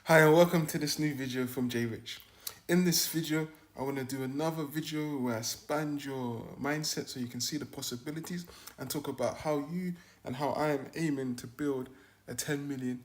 Hi and welcome to this new video from J Rich. In this video, I want to do another video where I expand your mindset so you can see the possibilities and talk about how you and how I am aiming to build a 10 million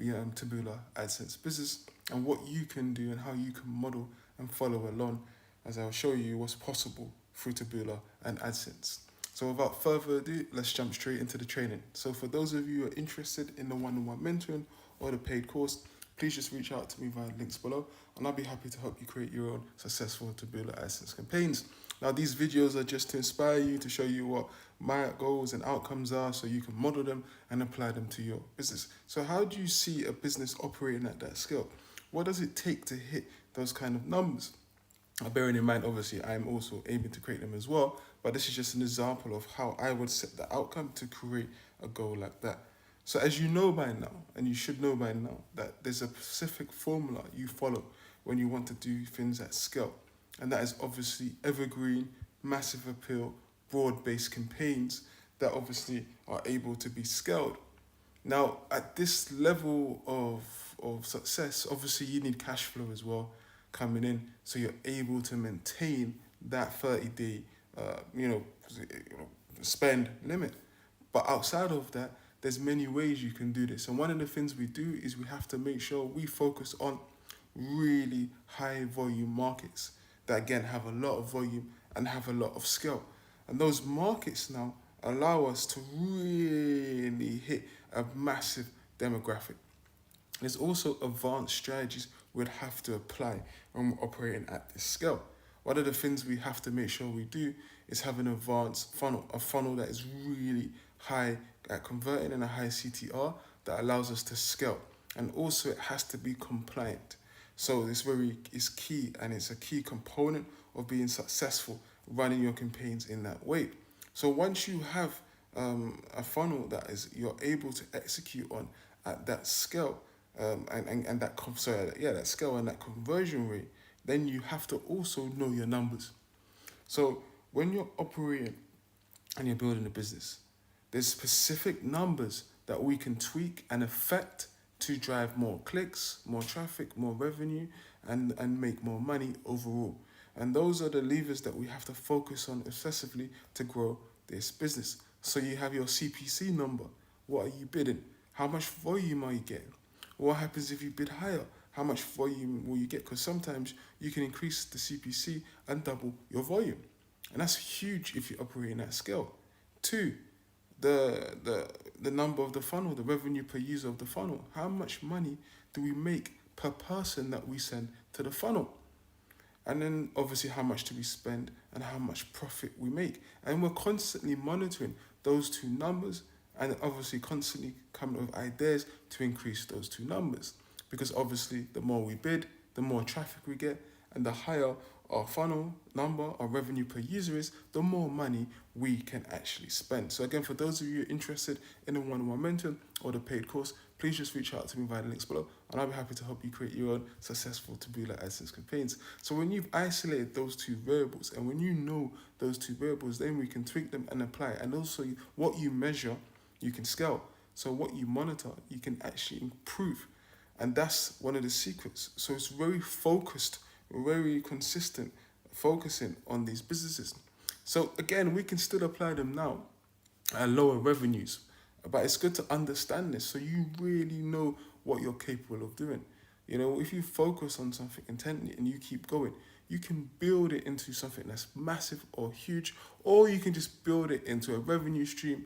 Taboola Adsense business and what you can do and how you can model and follow along as I'll show you what's possible through Taboola and Adsense. So without further ado, let's jump straight into the training. So for those of you who are interested in the one-on-one mentoring or the paid course, please just reach out to me via the links below and I'll be happy to help you create your own successful Taboola AdSense campaigns. Now these videos are just to inspire you, to show you what my goals and outcomes are so you can model them and apply them to your business. So how do you see a business operating at that scale? What does it take to hit those kind of numbers? Bearing in mind, obviously, I'm also aiming to create them as well, but this is just an example of how I would set the outcome to create a goal like that. So as you know by now, and you should know by now, that there's a specific formula you follow when you want to do things at scale. And that is obviously evergreen, massive appeal, broad-based campaigns that obviously are able to be scaled. Now, at this level of success, obviously you need cash flow as well coming in, so you're able to maintain that 30-day, spend limit. But outside of that, there's many ways you can do this. And one of the things we do is we have to make sure we focus on really high volume markets that again have a lot of volume and have a lot of scale. And those markets now allow us to really hit a massive demographic. There's also advanced strategies we'd have to apply when we're operating at this scale. One of the things we have to make sure we do is have an advanced funnel, a funnel that is really high at converting and a high CTR that allows us to scale. And also it has to be compliant. So this is key, and it's a key component of being successful running your campaigns in that way. So once you have a funnel that is you're able to execute on at that scale, and that scale and that conversion rate, then you have to also know your numbers. So when you're operating and you're building a business, there's specific numbers that we can tweak and affect to drive more clicks, more traffic, more revenue, and make more money overall. And those are the levers that we have to focus on obsessively to grow this business. So you have your CPC number. What are you bidding? How much volume are you getting? What happens if you bid higher? How much volume will you get? Because sometimes you can increase the CPC and double your volume. And that's huge if you're operating at scale. Two, the number of the funnel, the revenue per user of the funnel. How much money do we make per person that we send to the funnel? And then obviously how much do we spend and how much profit we make. And we're constantly monitoring those two numbers and obviously constantly coming up with ideas to increase those two numbers. Because obviously the more we bid, the more traffic we get, and the higher our funnel number, our revenue per user is, the more money we can actually spend. So again, for those of you interested in the one-on-one mentoring or the paid course, please just reach out to me via the links below and I'll be happy to help you create your own successful Taboola AdSense campaigns. So when you've isolated those two variables and when you know those two variables, then we can tweak them and apply. And also what you measure, you can scale. So what you monitor, you can actually improve. And that's one of the secrets. So it's very focused, very consistent, focusing on these businesses. So again, we can still apply them now at lower revenues, but it's good to understand this so you really know what you're capable of doing. You know, if you focus on something intently and you keep going, you can build it into something that's massive or huge, or you can just build it into a revenue stream,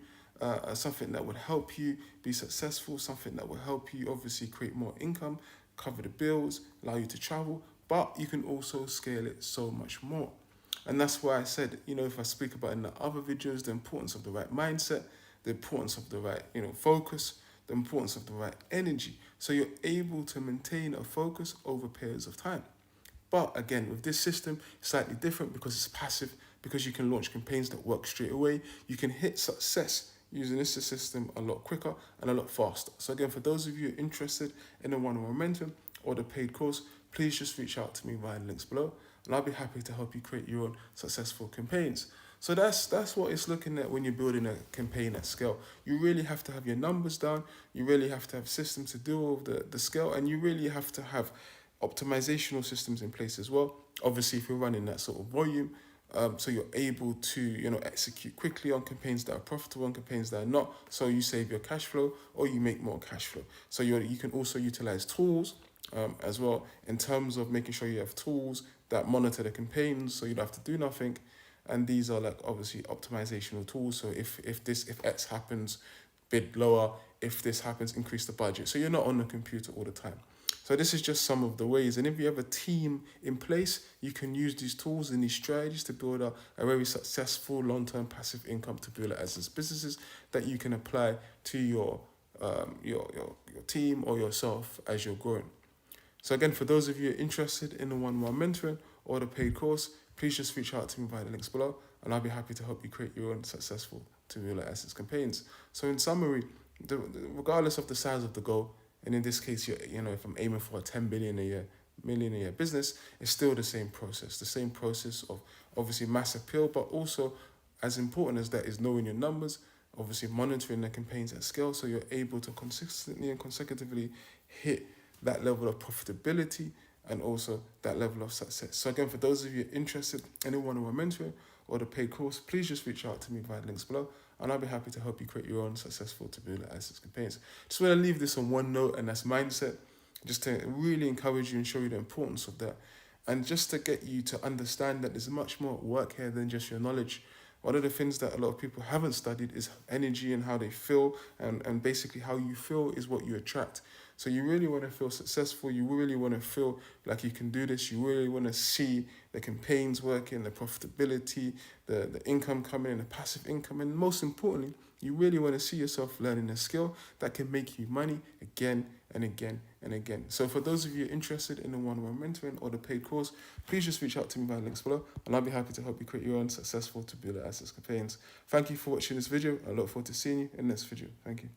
something that would help you be successful, something that will help you obviously create more income, cover the bills, allow you to travel, but you can also scale it so much more. And that's why I said, if I speak about in the other videos, the importance of the right mindset, the importance of the right, focus, the importance of the right energy. So you're able to maintain a focus over periods of time. But again, with this system, it's slightly different because it's passive, because you can launch campaigns that work straight away. You can hit success using this system a lot quicker and a lot faster. So again, for those of you interested in the one-on-one mentoring or the paid course, please just reach out to me via the links below and I'll be happy to help you create your own successful campaigns. So that's what it's looking at when you're building a campaign at scale. You really have to have your numbers down. You really have to have systems to deal with the scale, and you really have to have optimizational systems in place as well. Obviously, if you're running that sort of volume, so you're able to execute quickly on campaigns that are profitable and campaigns that are not. So you save your cash flow or you make more cash flow. So you can also utilize tools as well, in terms of making sure you have tools that monitor the campaigns, so you don't have to do nothing. And these are like obviously optimizational tools. So if X happens, bid lower. If this happens, increase the budget. So you're not on the computer all the time. So this is just some of the ways. And if you have a team in place, you can use these tools and these strategies to build a very successful long-term passive income to build as businesses that you can apply to your team or yourself as you're growing. So again, for those of you interested in the one-on-one mentoring or the paid course, please just reach out to me via the links below, and I'll be happy to help you create your own successful Taboola AdSense campaigns. So in summary, regardless of the size of the goal, and in this case, if I'm aiming for a 10 million a year business, it's still the same process. The same process of obviously mass appeal, but also as important as that is knowing your numbers, obviously monitoring the campaigns at scale, so you're able to consistently and consecutively hit that level of profitability and also that level of success. So again, for those of you interested in the one-on-one mentoring or the paid course, please just reach out to me via the links below, and I'll be happy to help you create your own successful Taboola AdSense campaigns. Just want to leave this on one note, and that's mindset, just to really encourage you and show you the importance of that, and just to get you to understand that there's much more work here than just your knowledge. One of the things that a lot of people haven't studied is energy and how they feel, and basically how you feel is what you attract. So you really want to feel successful, you really want to feel like you can do this, you really want to see the campaigns working, the profitability, the income coming in, the passive income, and most importantly, you really want to see yourself learning a skill that can make you money again and again and again. So for those of you interested in the one-on-one mentoring or the paid course, please just reach out to me via links below, and I'll be happy to help you create your own successful Taboola AdSense campaigns. Thank you for watching this video. I look forward to seeing you in the next video. Thank you.